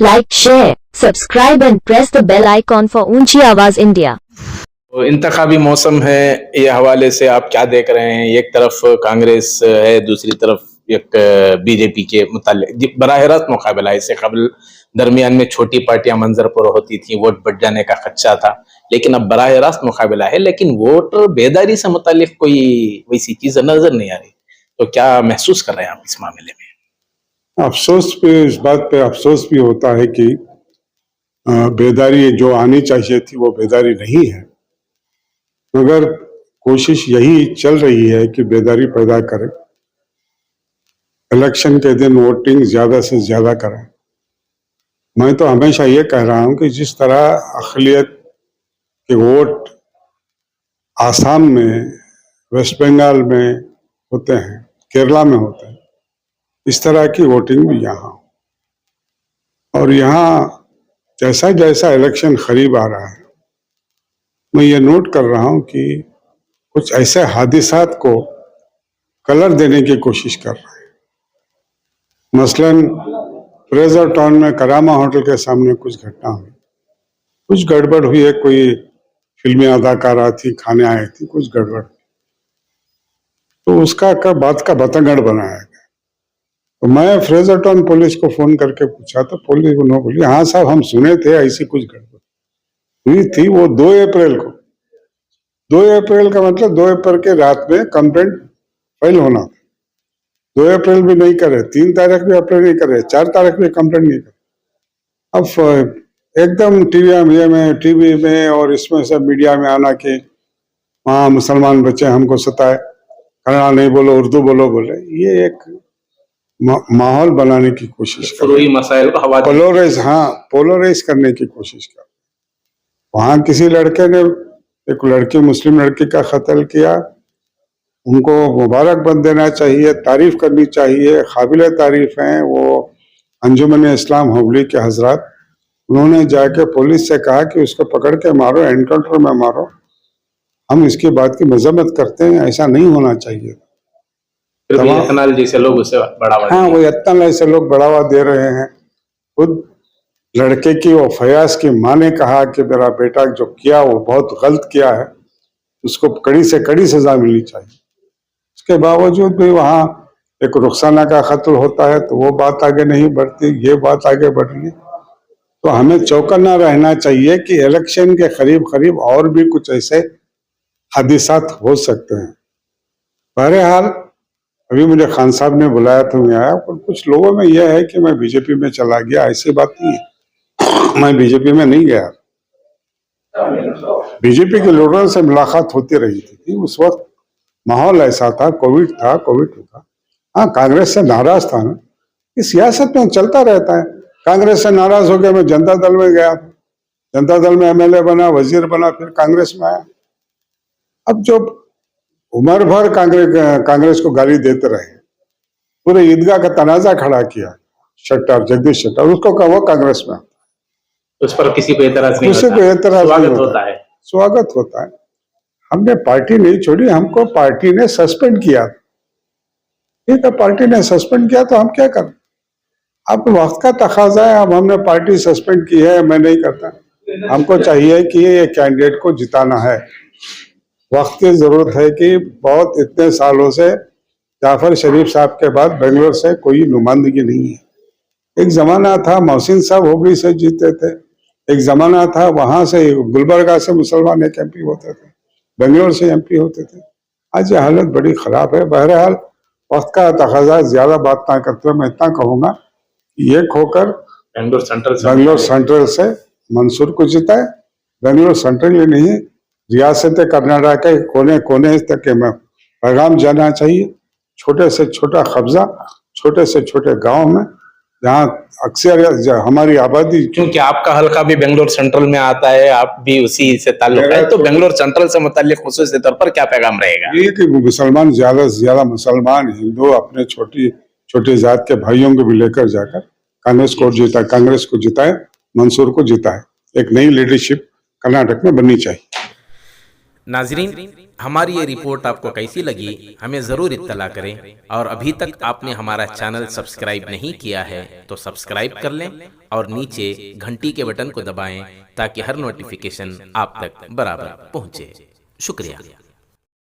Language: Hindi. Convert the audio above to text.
Like, share, subscribe and press the bell icon for ऊंची आवाज इंडिया। तो इंतखाबी मौसम है, ये हवाले से आप क्या देख रहे हैं? एक तरफ कांग्रेस है, दूसरी तरफ एक बीजेपी के मुताल्लिक बराह रास्त मुकाबला है। इससे कबल दरमियान में छोटी पार्टियां मंजर पर होती थी, वोट बढ़ जाने का खदशा था, लेकिन अब बराह रास्त मुकाबला है। लेकिन वोटर बेदारी से मुताल्लिक कोई वैसी चीज नजर नहीं आ रही। तो क्या महसूस कर रहे हैं आप इस मामले में? अफसोस पे इस बात पे अफसोस भी होता है कि बेदारी जो आनी चाहिए थी वो बेदारी नहीं है, मगर कोशिश यही चल रही है कि बेदारी पैदा करें, इलेक्शन के दिन वोटिंग ज्यादा से ज्यादा करें। मैं तो हमेशा ये कह रहा हूं कि जिस तरह अक़लियत के वोट आसाम में, वेस्ट बंगाल में होते हैं, केरला में होते हैं, इस तरह की वोटिंग भी यहाँ हो। और यहाँ जैसा जैसा इलेक्शन करीब आ रहा है, मैं ये नोट कर रहा हूँ कि कुछ ऐसे हादिसात को कलर देने की कोशिश कर रहे हैं। मसलन फ्रेजर टाउन में करामा होटल के सामने कुछ घटना हुई, कुछ गड़बड़ हुई है, कोई फिल्मी अदाकारा थी, खाने आई थी, कुछ गड़बड़, तो उसका बात का बतंगड़ बनाया गया। तो मैं फ्रेजर टाउन पुलिस को फोन करके पूछा तो पुलिस उन्होंने बोली, हाँ साहब हम सुने थे ऐसी कुछ गड़बड़ हुई थी। वो 2 अप्रैल को, 2 अप्रैल का मतलब 2 अप्रैल के रात में कंप्लेंट फाइल होना था। 2 अप्रैल भी नहीं करे, 3 तारीख भी अप्रैल नहीं करे, 4 तारीख भी कंप्लेंट नहीं करे। अब एकदम टीवी में और इसमें सब मीडिया में आना कि वहाँ मुसलमान बच्चे हमको सताए, कन्नड़ा नहीं बोलो, उर्दू बोले, ये एक माहौल बनाने की कोशिश कर, पोलराइज करने की कोशिश कर। वहां किसी लड़के ने एक लड़की, मुस्लिम लड़की का कत्ल किया, उनको मुबारकबाद देना चाहिए, तारीफ करनी चाहिए, काबिल तारीफ हैं वो अंजुमन इस्लाम हुबली के हजरात। उन्होंने जाके पुलिस से कहा कि उसको पकड़ के मारो, एनकाउंटर में मारो। हम इसकी बात की मजम्मत करते हैं, ऐसा नहीं होना चाहिए। जैसे लोग उसे बढ़ावा, हाँ, वो यत्न ऐसे लोग बढ़ावा दे रहे हैं। खुद लड़के की वो फयाज की माँ ने कहा कि मेरा बेटा जो किया वो बहुत गलत किया है, उसको कड़ी से कड़ी सजा मिलनी चाहिए। उसके बावजूद भी वहाँ एक रुखसाना का कत्ल होता है तो वो बात आगे नहीं बढ़ती, ये बात आगे बढ़ रही है। तो हमें चौकन्ना रहना चाहिए कि इलेक्शन के करीब करीब और भी कुछ ऐसे हादिसात हो सकते हैं। बहरहाल अभी मुझे खान साहब ने बुलाया तो मैं आया, पर कुछ लोगों में यह है कि मैं बीजेपी में चला गया, ऐसी बात नहीं है। मैं बीजेपी में नहीं गया, बीजेपी के लोगों से मुलाकात होती रही थी। उस वक्त माहौल ऐसा था, कोविड था। हाँ, कांग्रेस से नाराज था ना, इस सियासत में चलता रहता है। कांग्रेस से नाराज हो गया, मैं जनता दल में गया, जनता दल में MLA बना, वजीर बना, फिर कांग्रेस में आया। अब जो उम्र भर कांग्रेस को गाली देते रहे, पूरे ईदगाह का तनाजा खड़ा किया शेट्टर, जगदीश शेट्टर, उसको कहा वो कांग्रेस में, उस पर किसी को एतराज नहीं होता है, स्वागत होता है। हमने पार्टी नहीं छोड़ी, हमको पार्टी ने सस्पेंड किया। ठीक है, पार्टी ने सस्पेंड किया तो हम क्या करें? अब वक्त का तकाजा है, अब हमने पार्टी सस्पेंड की है, मैं नहीं करता। हमको चाहिए कि ये कैंडिडेट को जिताना है। वक्त की जरूरत है कि बहुत इतने सालों से जाफर शरीफ साहब के बाद बेंगलोर से कोई नुमाइंदगी नहीं है। एक जमाना था मोहसिन साहब हुबली से जीते थे, एक जमाना था वहां से गुलबर्गा से मुसलमान एक MP होते थे, बेंगलोर से MP होते थे। आज ये हालत बड़ी खराब है। बहरहाल वक्त का तकाजा, ज्यादा बात ना करते हुए मैं इतना कहूंगा, एक होकर बेंगलोर सेंट्रल से मंसूर को जिताए। बेंगलोर सेंट्रल ही नहीं, रियासत कर्नाटक के कोने कोने तक में पैगाम जाना चाहिए। छोटे से छोटा कब्जा, छोटे से छोटे गांव में जहाँ अक्सर हमारी आबादी, क्योंकि आपका हल्का भी बेंगलोर सेंट्रल में आता है, आप भी उसी से ताल्लुक है, तो बेंगलोर सेंट्रल से मुताल्लिक खुसूसी तौर पर क्या पैगाम रहेगा? ये कि मुसलमान ज्यादा से ज्यादा मुसलमान हिंदू अपने छोटी जात के भाइयों को भी लेकर जाकर कांग्रेस को जिताए, मंसूर को जिताए। एक नई लीडरशिप कर्नाटक में बननी चाहिए। नाजरीन, हमारी ये रिपोर्ट आपको कैसी लगी हमें ज़रूर इत्तला करें, और अभी तक आपने हमारा चैनल सब्सक्राइब नहीं किया है तो सब्सक्राइब कर लें और नीचे घंटी के बटन को दबाएं ताकि हर नोटिफिकेशन आप तक बराबर पहुंचे। शुक्रिया।